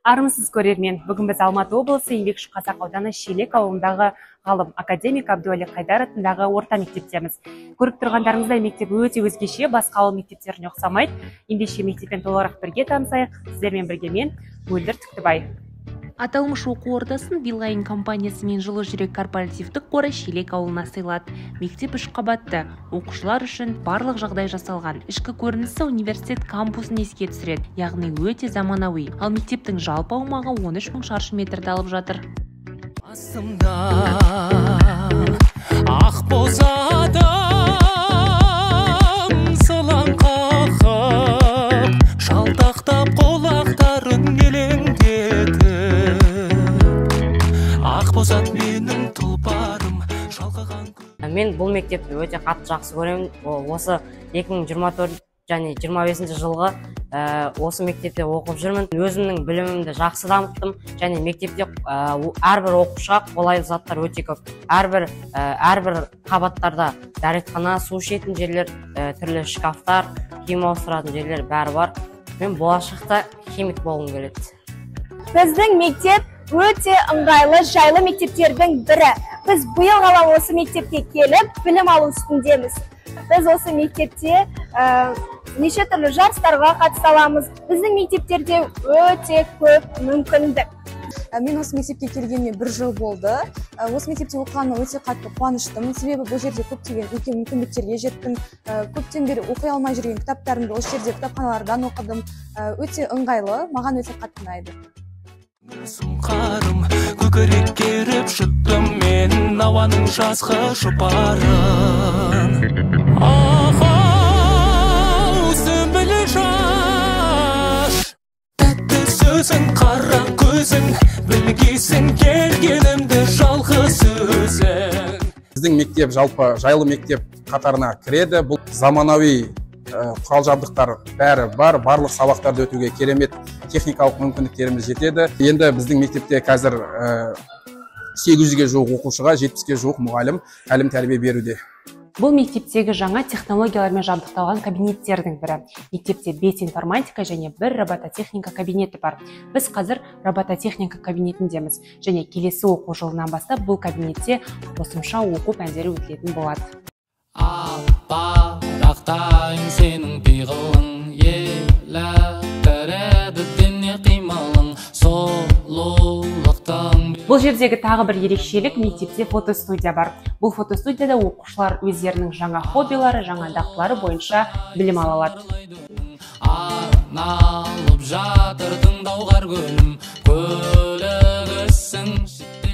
Армысыз көрермен, бүгін біз Алматы облысы Еңбекші Қазақ ауданы Шелек ауылындағы ғалым академик Әбдуәли Қайдар атындағы орта мектептеміз. Көріп тұрғандарыңыздай мектеп өте өзгеше, басқа ауыл мектептеріне ұқсамайды. Ендеше мектеппен толығырақ бірге танысайық. Сіздермен бірге мен Мөлдір Түктібай. Аталмыш оқу ордасын Билайн компаниясы мен Жылы жүрек корпоративтік қоры Шелек ауылына сыйлады. Мектеп 3 қабатты, оқушылар үшін барлық жағдай жасалған. Ішкі көрінісі университет кампусын еске түсіреді, яғни өте заманауи. Ал мектептің жалпы аумағы 13 мың шаршы метрді алып жатыр. Асымда ақ бозадам сылаң қақып, шалтақтап қолақтарын елеңдетіп, ақ бозат менің тұлпарым шалқыған. Мен бұл мектепті өте қатты жақсы көремін. Осы 2024 және 25 жылғы осы мектепте оқып жүрмін. Өзімнің білімімді жақсы дамыттым, және мектепте әрбір оқушыға қолайлы заттар өте көп. Әрбір қабаттарда дәретхана, су ішетін жерлер, түрлі шкафтар, киім ауыстыратын жерлер бәрі бар. Мен болашақта химик болғым келеді. Біздің мектеп өте ыңғайлы, жайлы мектептердің бірі. Біз биыл ғана осы мектепке келіп, білім алу үстіндеміз. Біз осы мектепте неше түрлі жарыстарға қатыса аламыз. Біздің мектептерде өте көп мүмкіндік. Мен осы мектепке келгеніме 1 жыл болды. Осы мектепте оқығаныма өте қатты қуаныштымын. Себебі бұл жерде көптеген үлкен мүмкіндіктерге жеттім. Көптен бері оқи алмай жүрген кітаптарымды осы жерде кітапханалардан оқыдым. Өте ыңғайлы, маған өте қатты ұнайды. Сұңқарым көкірек керіп жұттым мен ауаның жазғы жұпарын. Ау, сүмбілі жаш, тәтті сөзің, қара көзің, білгейсің келгенімді жалғыз өзің. Біздің мектеп жалпы жайлы мектеп қатарына кіреді. Бұл заманауи құрал жабдықтар бәрі бар, барлық сабақтарды өтуге керемет техникалық мүмкіндіктеріміз жетеді. Енді біздің мектепте қазір 800-ге жуық оқушыға 70-ге жуық мұғалім тәлім тәрбие беруде. Бұл мектептегі жаңа технологиялармен жабдықталған кабинеттердің бірі. Мектепте бет информатика және бір робототехника кабинеті бар. Біз қазір робототехника кабинетіндеміз, және келесі оқу жылынан бастап бұл кабинетте қосымша оқу пәндері өтілетін болады. Аппарақтайын сенің пиғылың, еліктіреді дене қимылың, сұлулықтың. Бұл жердегі тағы бір ерекшелік, мектепте фотостудия бар. Бұл фотостудияда оқушылар өздерінің жаңа хоббилары, жаңа дағдылары бойынша білім ала алады. Арналып жатыр тыңдауғар көлім, көлігісің.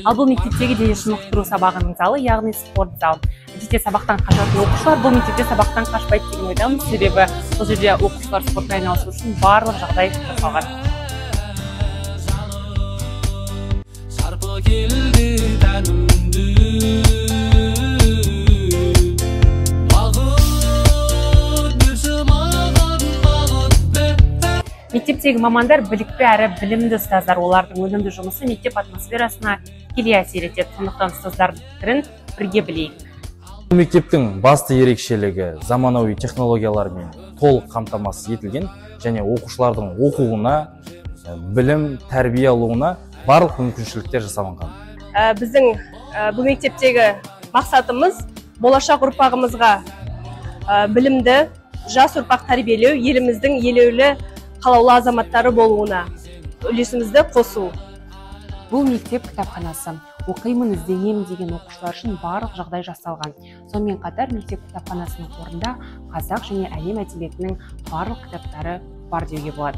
Ал бұл мектептегі дене шынықтыру сабағының залы, яғни спорт зал. Әдетте сабақтан қашатын оқушылар бұл мектепте сабақтан қашпайды деген ойдамын, себебі бұл жерде оқушылар спортпен айналысу үшін барлық жағдай жасалған. Шарпы келді тәнімді, бағыт берші маған, бағыт бер. Мектептегі мамандар білікті әрі білімді ұстаздар. Олардың өнімді жұмысы мектеп атмосферасына тікелей әсер етеді. Сондықтан ұстаздардың пікірін бірге білейік. Мектептің басты ерекшелігі заманауи технологиялармен толық қамтамасыз етілген, және оқушылардың оқуына, білім, тәрбие алуына барлық мүмкіншіліктер жасалынған. Біздің бұл мектептегі мақсатымыз болашақ ұрпағымызға білімді, жас ұрпақ тәрбиелеу, еліміздің елеулі қалаулы азаматтары болуына үлесімізді қосу. Бұл мектеп кітапханасы. Оқимын, ізденемін деген оқушылар үшін барлық жағдай жасалған. Сонымен қатар мектеп кітапханасының қорында қазақ және әлем әдебиетінің барлық кітаптары бар деуге болады.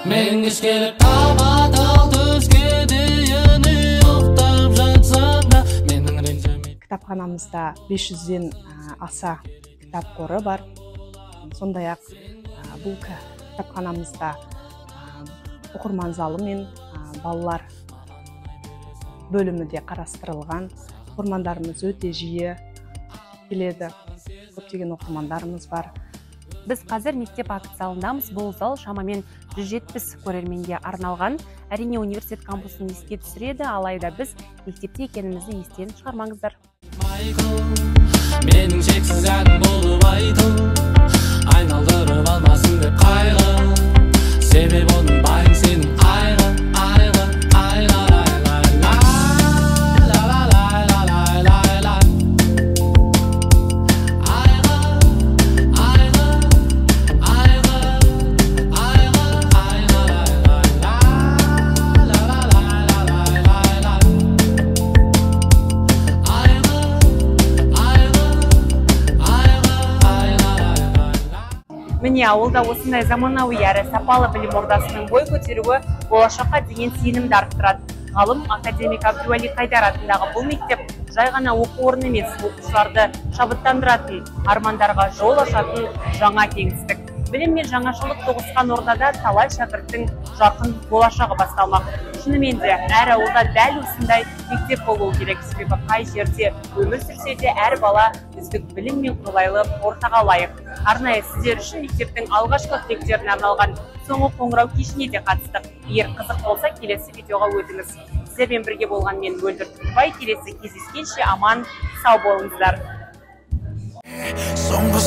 Мен кеш келіп таба-тал төске дейін ұйықтап жатсам да, менің ренжіме. Кітапханамызда 500-ден аса кітап қоры бар. Сондай-ақ бұл кітапханамызда оқырман залы мен балалар бөлімі де қарастырылған. Оқырмандарымыз өте жиі келеді. Көптеген оқырмандарымыз бар. Біз қазір мектеп акт залындамыз. Бұл зал шамамен 170 көрерменге арналған. Әрине университет кампусын еске түсіреді, алайда біз мектепте екенімізді естен шығармаңыздар. Менің шексіз әнім болып айтыл, айналдырып алмасын деп қайғы, себеп оның байың сенің айғы, айғы, айғы, Міне, ауылда осындай заманауи әрі сапалы білім ордасының бой көтеруі болашаққа деген сенімді арттырады. Ғалым академик Абдуали Қайдар атындағы бұл мектеп жай ғана оқу орны емес, оқушыларды шабыттандыратын, армандарға жол ашатын жаңа кеңістік. Білім мен жаңашылдық тоғысқан ордада талай шәкірттің жарқын болашағы басталмақ. Шынымен де әр ауылда дәл осындай мектеп болуы керек, себебі қай жерде өмір сүрсе де әр бала үздік білім мен қолайлы ортаға лайық. Арнайы сіздер үшін мектептің алғашқы түлектеріне арналған соңғы қоңырау кешіне де қатыстық. Егер қызық болса, келесі видеоға өтіңіз. Сіздермен бірге болған мен Мөлдір Түкібай. Келесі кездескенше аман сау болыңыздар. Соңғы